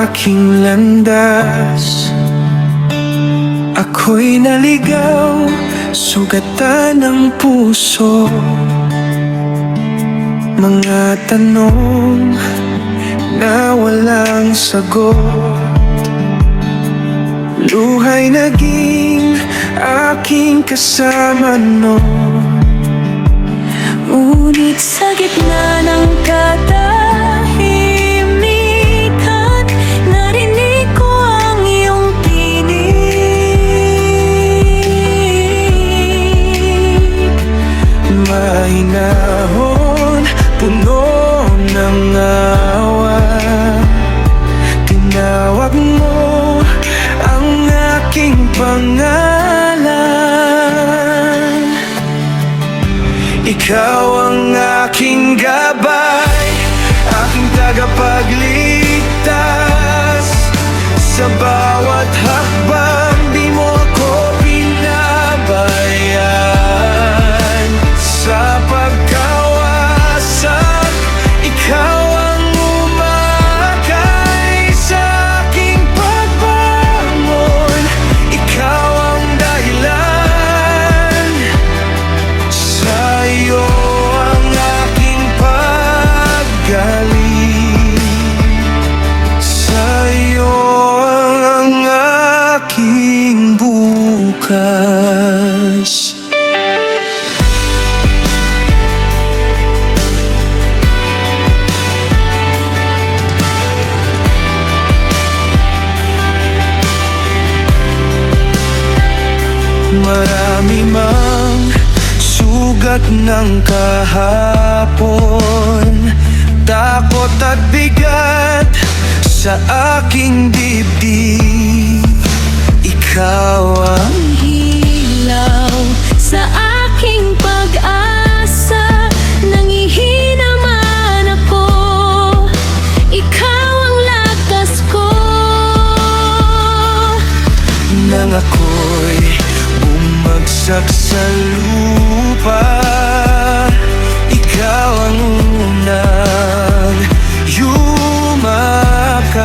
aking landas. Ako'y naligaw, sugatan ng puso. Mga tanong na walang sagot. Luha'y naging aking kasama noon. Ngunit sa gitna ng katahimikan, narinig ko ang iyong tinig. Mahinahon, puno ng awa. Tinawag mo ang aking pangalan. Ikaw ang aking gabay, aking tagapagligtas. Sa bawat hakbang di mo ako pinabayaan. Sa pagkawasak, ikaw ang umakay. Sa aking pagbangon, ikaw ang dahilan. Sa iyo ang aking paggaling. Sa iyo ang aking bukas. Marami mang sugat ng kahapon, takot at bigat sa aking dibdib. Ikaw ang Ilaw sa aking pag-asa, nangihina man ako, ikaw ang lakas ko. nang ako'y bumagsak sa lupa. Ikaw ang unang yumakap.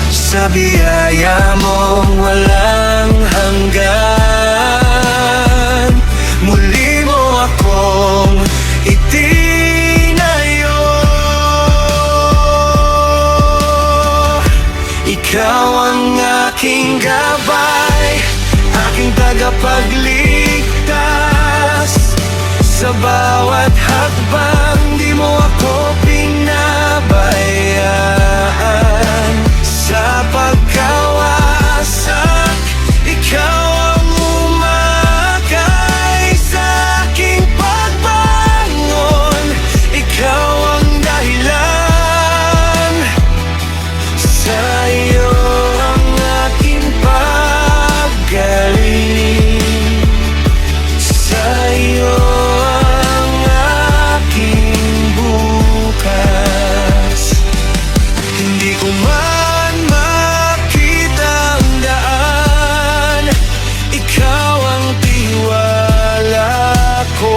Sa biyaya mong walang hanggan, muli mo akong itinayo. Ikaw ang aking gabay, aking tagapagligtas. Sa bawat hakbang di mo ako pinabayaan. Sa pagkawasak, ikaw ang umakay. Sa aking pagbangon, ikaw ang dahilan. Sa iyo ang aking paggaling. Sa iyo ang aking bukas. Hindi ko man makita ang daan, ikaw ang tiwala ko.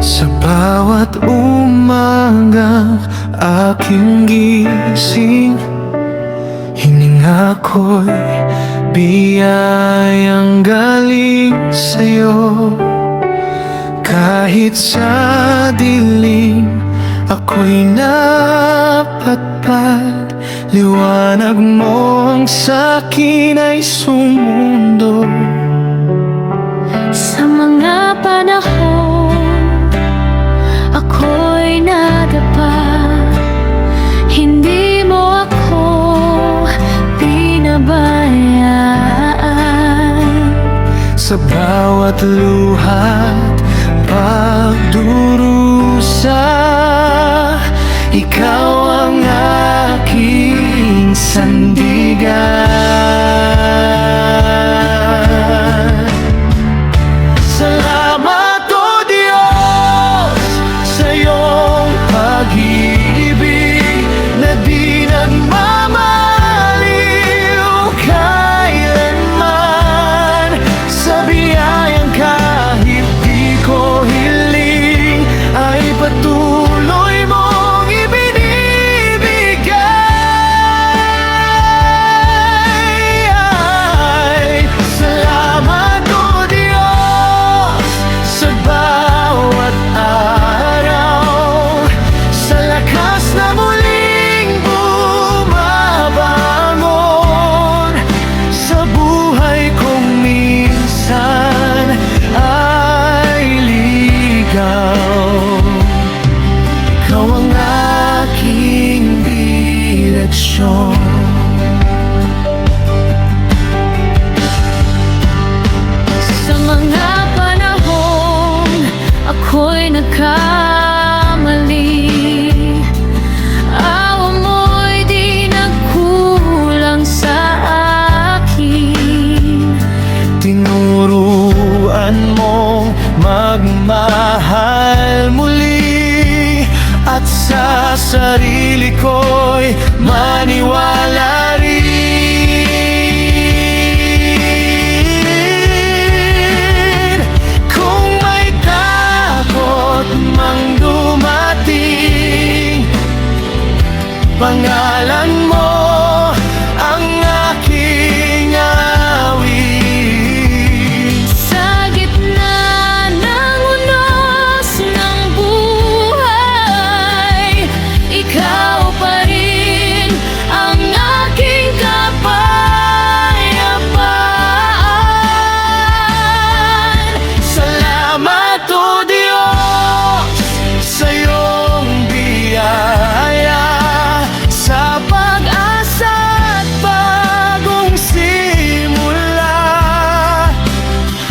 Sa bawat umaga aking gising, hininga ko'y biyayang galing sa'yo. Kahit sa dilim ako'y napatpad, liwanag mo ang sa'kin ay sumundo. Sa mga panahon ako'y nadapa, hindi mo ako pinabayaan. Sa bawat luha't pagdurusa, ikaw ang aking sandigan. Salamat o Diyos sa iyong pag-ibig na sarili ko'y maniwala rin. Kung may takot mang dumating, pangalan mo ang aking awit. Sa gitna ng unos ng buhay, ikaw pa rin ang aking kapayapaan. Salamat o Diyos sa iyong biyaya, sa pag-asa at bagong simula.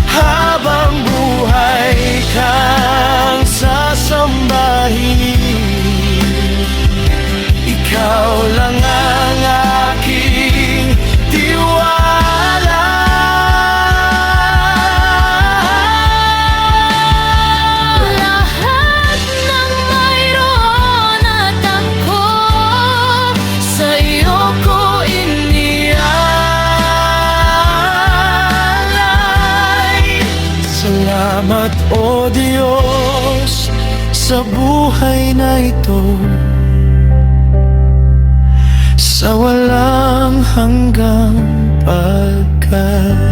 Habang buhay kang sasambahin, ikaw lang ang aking tiwala. Lahat ng mayroon at ako, sa iyo ko inialay. Salamat o Diyos sa buhay na ito, sa walang hanggang pagkain.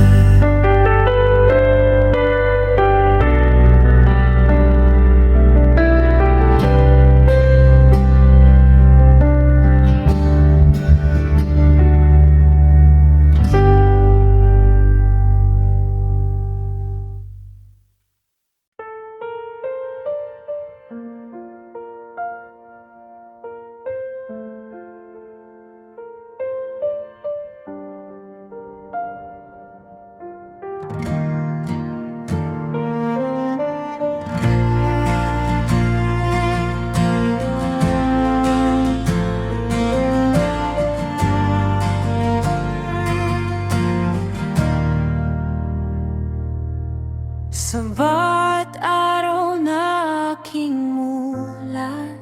Sa bawat araw na aking mulat,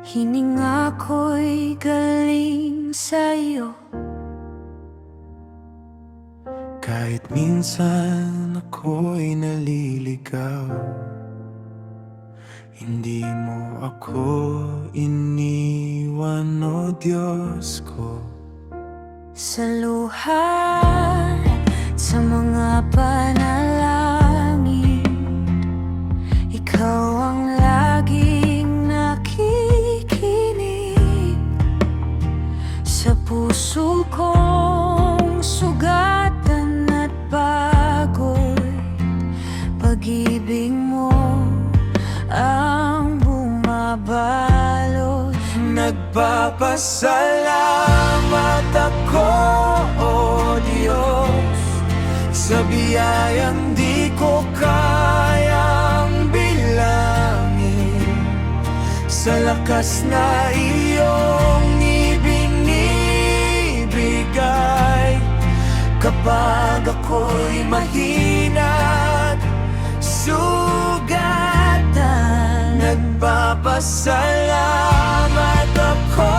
hininga ko'y galing sa'yo. Kahit minsan ako'y naliligaw, hindi mo ako iniwan o Diyos ko. Sa luha, sa mga panalangin, ikaw ang laging nakikinig. Sa puso kong sugatan at bago'y pag-ibig mo ang bumabalot. Nagpapasalamat ako o Diyos sa biyayang di ko kayang bilangin, sa lakas na iyong ibinibigay. Kapag ako'y mahina't sugatan, nagpapasalamat ako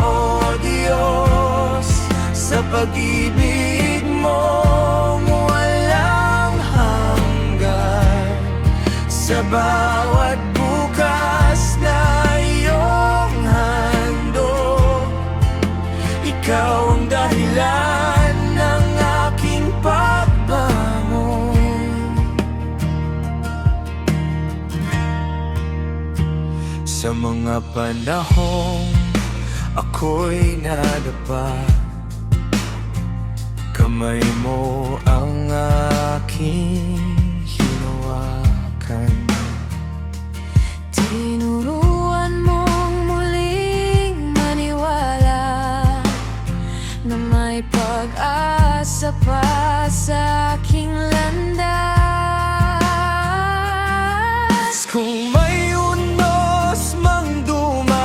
o Diyos sa pag-ibig mong walang hanggan. Sa bawat bukas na iyong handog, ikaw ang dahilan ng aking pagbangon. Sa mga panahong ako'y nadapa, kamay mo ang aking hinawakan. Tinuruan mong muling maniwala na may pag-asa pa sa aking landas. Kung may unos mang duman,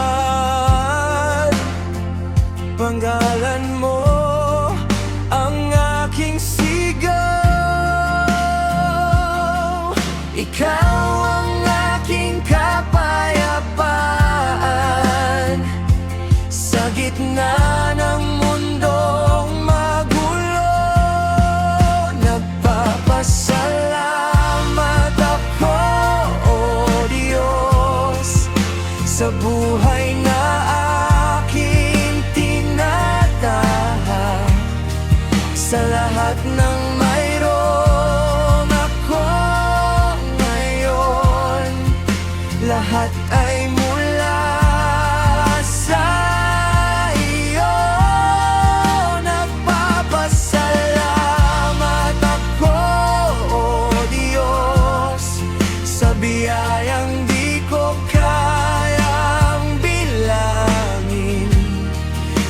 pangalan mo ang aking sigaw. Ikaw ang aking kapayapaan. sa buhay na aking tinataha. Sa lahat ng mayroon ako ngayon, lahat ay mula sa iyo. Nagpapasalamat ako, O Diyos, sa biyayang di ko kayang bilangin,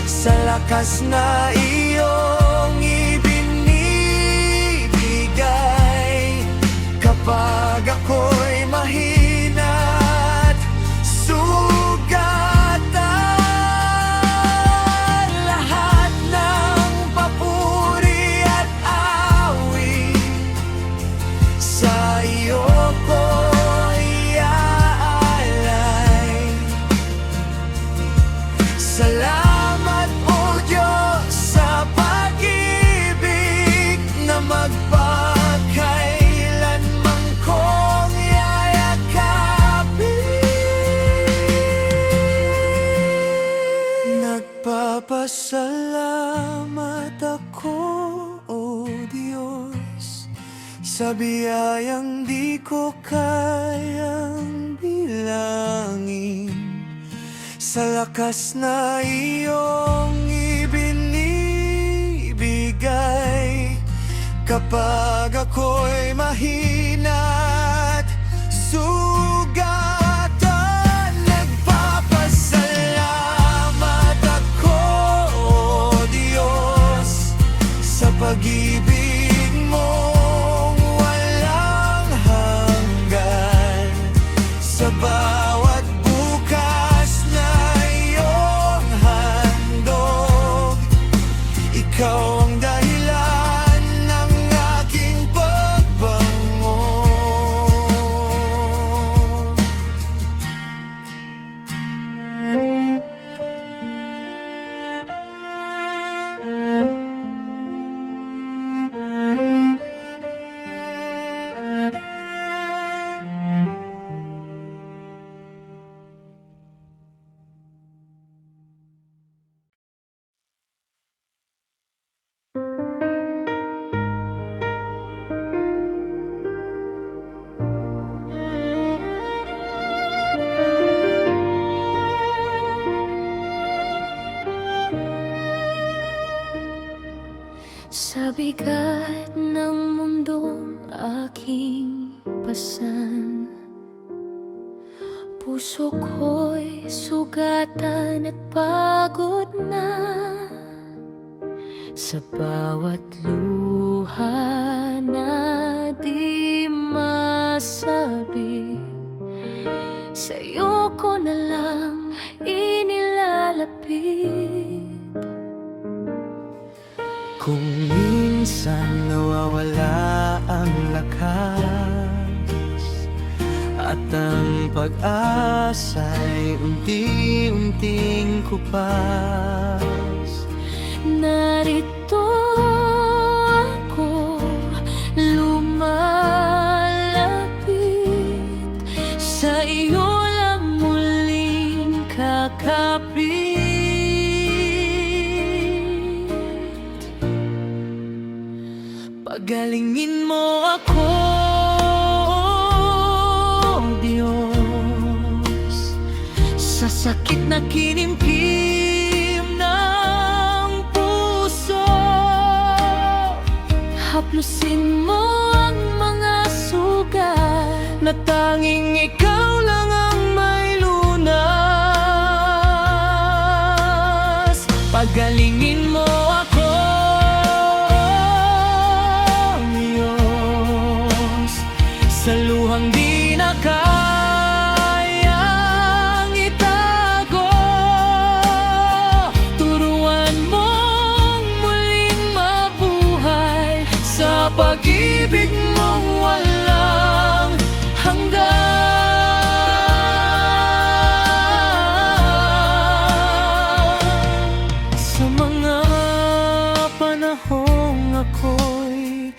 sa lakas na iyong ibinibigay. Kapag ako'y mahina't sugatan, lahat ng papuri at awit sa iyo ko iaalay. Salamat, O Diyos, sa pag-ibig na magpakailanman kong yayakapin. Nagpapasalamat ako, O Diyos, sa biyayang di ko kayang bilangin, sa lakas na iyong ibinibigay. Kapag ako'y mahina't sugatan, nagpapasalamat ako, O Diyos, sa pag-ibig mong walang hanggan. Sa bawat bukas na iyong handog, ikaw ang dahilan ng aking pagbangon. Sa bigat ng mundong aking pasan, puso ko'y sugatan at pagod na. Sa bawat luha na di masabi, sa'yo ko na lang inilalapit. Kung minsan nawawala ang lakas at ang pag-asa'y unti-unting kupas, narito ako lumalapit, sa iyo lang muling kakapit. Pagalingin mo ako, Diyos, sa sakit na kinimkim ng puso. Haplusin mo ang mga sugat na tanging ikaw lang ang may lunas. Pagalingin mo ako, sa luhang di na kayang itago. Turuan mong muling mabuhay sa pag-ibig mong walang hanggan. Sa mga panahong ako'y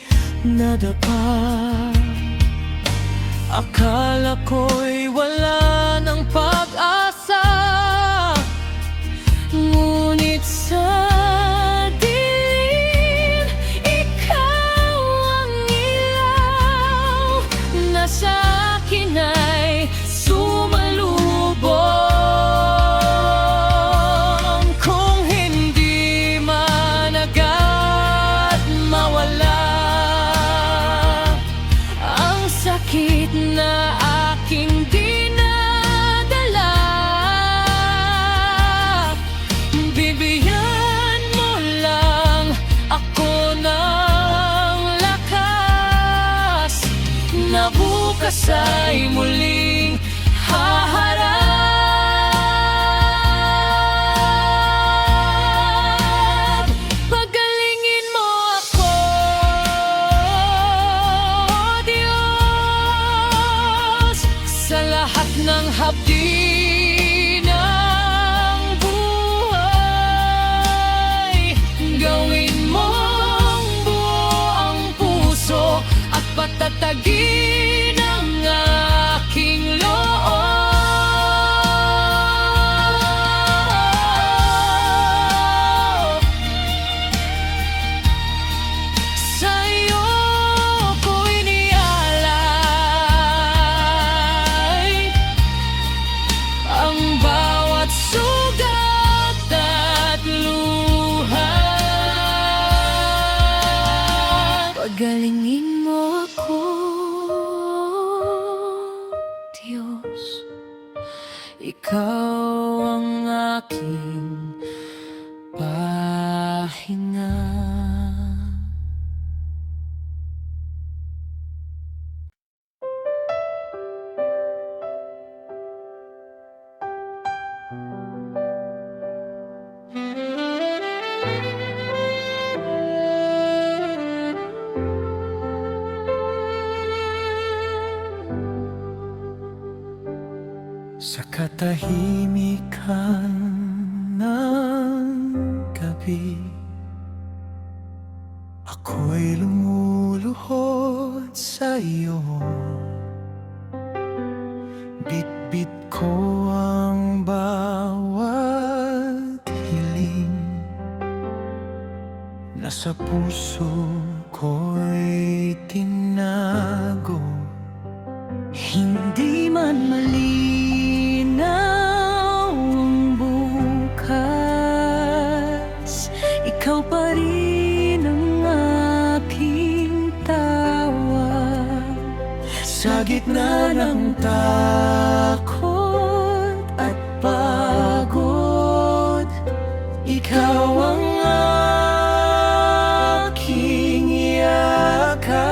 nadapa, akala ko'y wala ng pag-asa. bukas ay muling haharap. Pagalingin mo ako, Diyos, sa lahat ng hapdi ng buhay. Gawin mong buo ang puso at patatagin ang aking loob. Sa'yo ko inialay ang bawat sugat at luha. Pagalingin mo ako, Diyos, ikaw ang aking pahinga. Sa katahimikan ng gabi, ako'y lumuluhod sa iyo. Bitbit ko ang bawat hiling na sa puso ko'y tinago. Hindi man malinaw ang bukas, ikaw pa rin ang aking tawa. Sa gitna ng takot at pagod, ikaw ang aking yakap.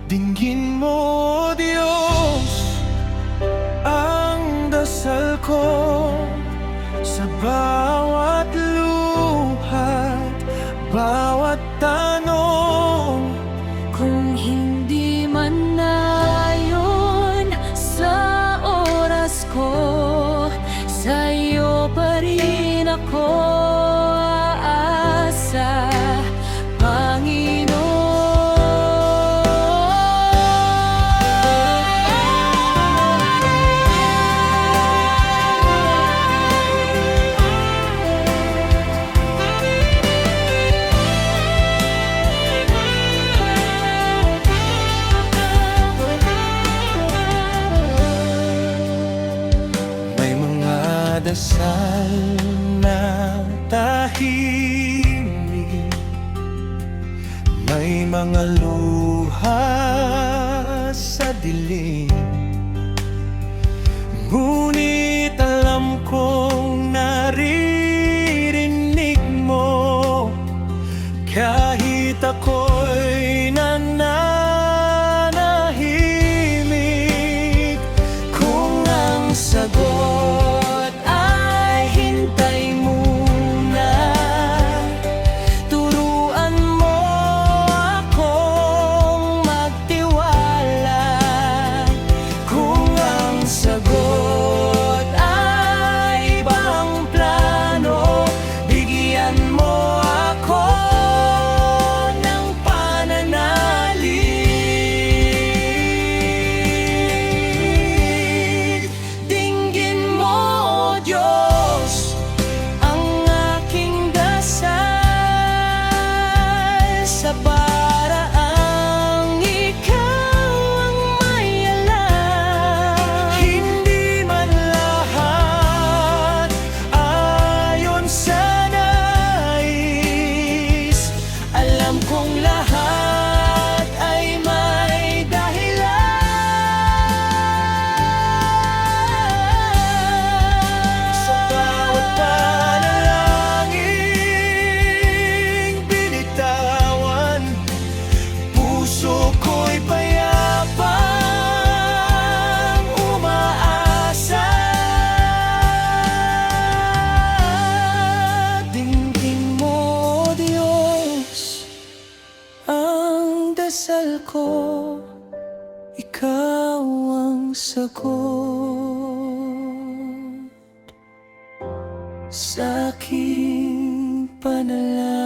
Dinggin mo, Diyos, ang dasal ko sa bawat luhat, bawat tanong. Kung hindi man nayon sa oras ko, sa'yo pa rin ako aasa, dasal na tahimik, may mga luha sa dilim. Ngunit alam kong naririnig mo kahit ako'y nananahimik. Kung ang sagot dasal ko, ikaw ang sagot sa aking panalangin.